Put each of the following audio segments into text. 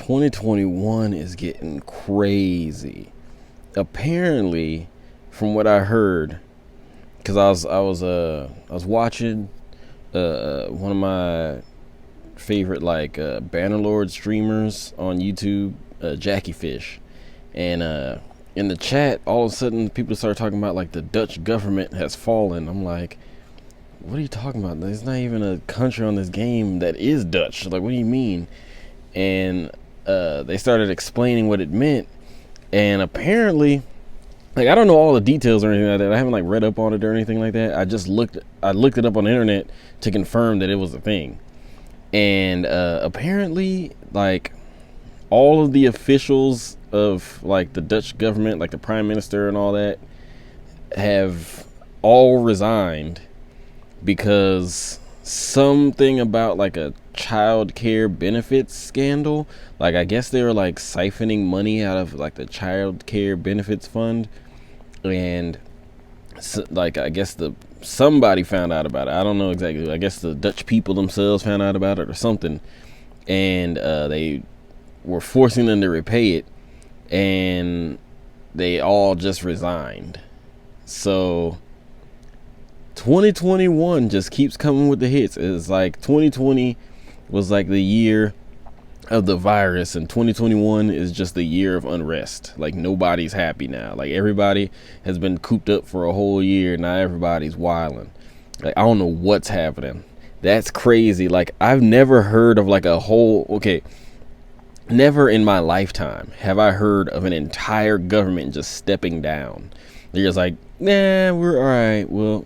2021 is getting crazy. Apparently, from what I heard, because I was watching one of my favorite Bannerlord streamers on YouTube, Jackie Fish, and in the chat, all of a sudden people start talking about like the Dutch government has fallen. I'm like, what are you talking about? There's not even a country on this game that is Dutch. Like, what do you mean? And they started explaining what it meant, and apparently, like, I don't know all the details or anything like that. I haven't like read up on it or anything like that. I looked it up on the internet to confirm that it was a thing. And apparently, like, all of the officials of like the Dutch government, like the prime minister and all that, have all resigned because something about like a child care benefits scandal. Like, I guess they were like siphoning money out of like the child care benefits fund, and so, like, I guess somebody found out about it. I don't know exactly. I guess the Dutch people themselves found out about it or something, and they were forcing them to repay it, and they all just resigned. So 2021 just keeps coming with the hits. It's like 2020 was like the year of the virus, and 2021 is just the year of unrest. Like, nobody's happy now. Like, everybody has been cooped up for a whole year. Now everybody's wilding. Like, I don't know what's happening. That's crazy. Like, I've never heard of like never in my lifetime have I heard of an entire government just stepping down. They're just like, nah, we're all right. Well,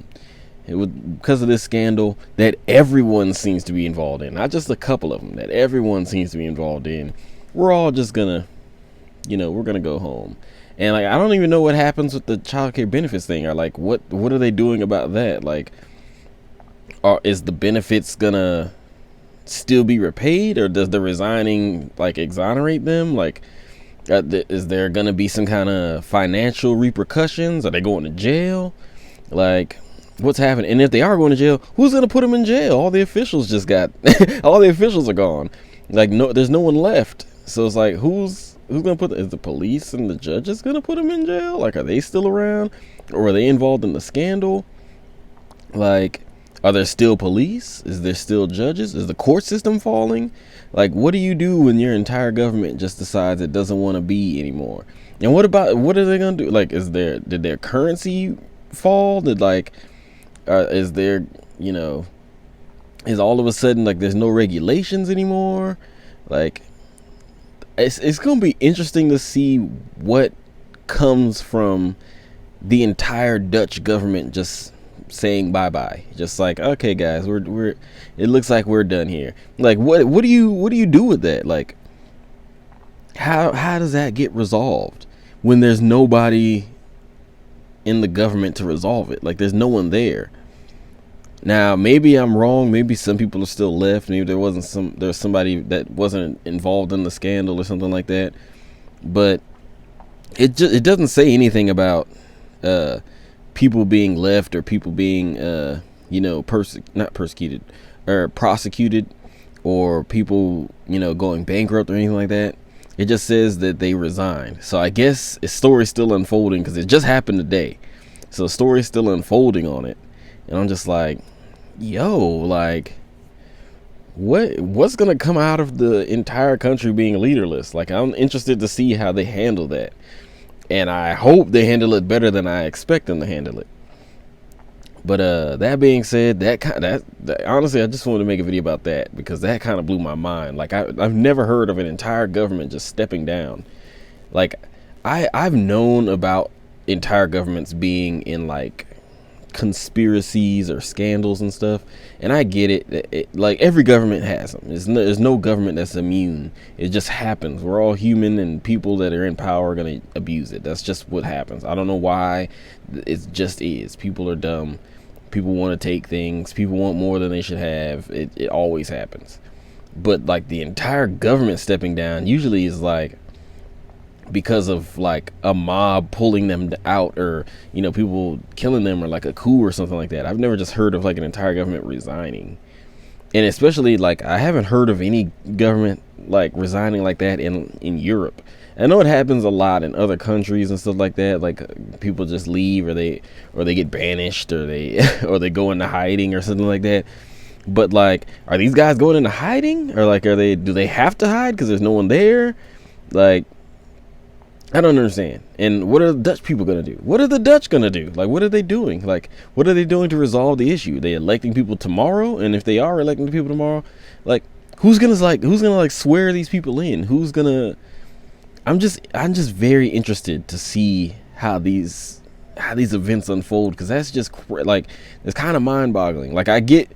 it was because of this scandal that everyone seems to be involved in, not just a couple of them, that everyone seems to be involved in. We're all just gonna, we're gonna go home. And like, I don't even know what happens with the child care benefits thing, or like, what are they doing about that? Like, is the benefits gonna still be repaid, or does the resigning like exonerate them? Like, is there gonna be some kind of financial repercussions? Are they going to jail? Like, what's happening? And if they are going to jail, who's gonna put them in jail? All the officials just got all the officials are gone. Like, no, there's no one left. So it's like, who's gonna put is the police and the judges gonna put them in jail? Like, are they still around, or are they involved in the scandal? Like, are there still police? Is there still judges? Is the court system falling? Like, what do you do when your entire government just decides it doesn't want to be anymore? And what are they gonna do? Like, did their currency fall? Is there, is all of a sudden like there's no regulations anymore? Like, it's gonna be interesting to see what comes from the entire Dutch government just saying bye-bye. Just like, okay guys, we're it looks like we're done here. Like, what do you do with that? Like, how does that get resolved when there's nobody in the government to resolve it? Like, there's no one there. Now, maybe I'm wrong. Maybe some people are still left. Maybe there's somebody that wasn't involved in the scandal or something like that. But it doesn't say anything about people being left, or people being not persecuted or prosecuted, or people going bankrupt or anything like that. It just says that they resigned. So I guess the story's still unfolding, because it just happened today. So the story's still unfolding on it. And I'm just like, yo, like, what's gonna come out of the entire country being leaderless? Like, I'm interested to see how they handle that. And I hope they handle it better than I expect them to handle it. But that being said, that honestly, I just wanted to make a video about that, because that kind of blew my mind. Like, I've never heard of an entire government just stepping down. Like, I've known about entire governments being in like conspiracies or scandals and stuff, and I get it. Like, every government has them. There's no government that's immune. It just happens. We're all human, and people that are in power are gonna abuse it. That's just what happens. I don't know why. It just is. People are dumb. People want to take things. People want more than they should have. It always happens. But like, the entire government stepping down usually is like because of like a mob pulling them out, or people killing them, or like a coup or something like that. I've never just heard of like an entire government resigning. And especially like I haven't heard of any government like resigning like that in Europe. I know it happens a lot in other countries and stuff like that. Like people just leave, or they get banished, or they or they go into hiding or something like that. But like, are these guys going into hiding, or like, do they have to hide because there's no one there? Like, I don't understand. And what are the Dutch people gonna do? What are the Dutch gonna do? Like, what are they doing? Like, what are they doing to resolve the issue? They electing people tomorrow? And if they are electing people tomorrow, like, who's gonna swear these people in? Who's gonna? I'm just very interested to see how these events unfold, because that's just like, it's kind of mind boggling. Like, I get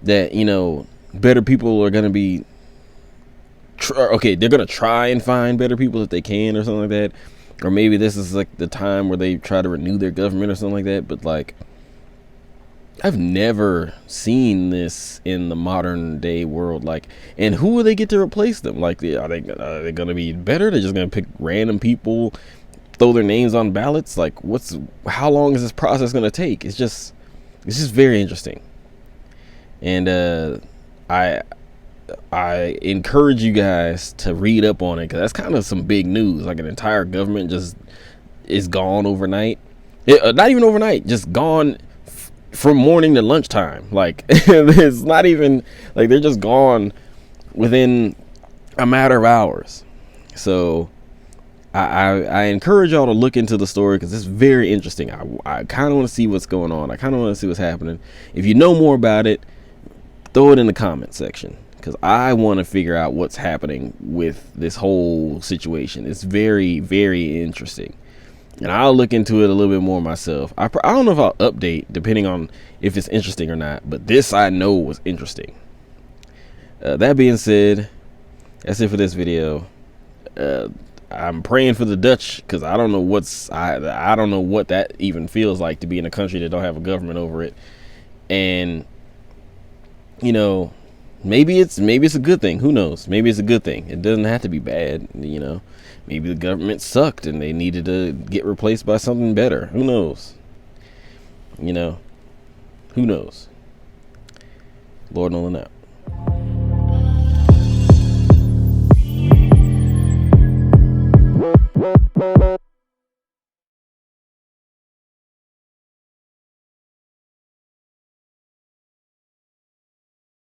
that, you know, better people are gonna be okay, they're gonna try and find better people if they can, or something like that. Or maybe this is like the time where they try to renew their government or something like that. But like, I've never seen this in the modern day world. Like, and who will they get to replace them? Like, are they gonna be better? They're just gonna pick random people, throw their names on ballots? Like, how long is this process gonna take? It's just very interesting. And I encourage you guys to read up on it, because that's kind of some big news. Like, an entire government just is gone overnight. Not even overnight, just gone from morning to lunchtime. Like, it's not even like, they're just gone within a matter of hours. So I encourage y'all to look into the story, because it's very interesting. I kind of want to see what's going on. I kind of want to see what's happening. If you know more about it, throw it in the comment section, because I want to figure out what's happening with this whole situation. It's very, very interesting, and I'll look into it a little bit more myself. I don't know if I'll update depending on if it's interesting or not, but this I know was interesting. That being said, that's it for this video. I'm praying for the Dutch, because I don't know I don't know what that even feels like, to be in a country that don't have a government over it. And you know, maybe it's a good thing. Who knows? Maybe it's a good thing. It doesn't have to be bad. You know, maybe the government sucked and they needed to get replaced by something better. Who knows? You know, who knows? Lord Nollan Out.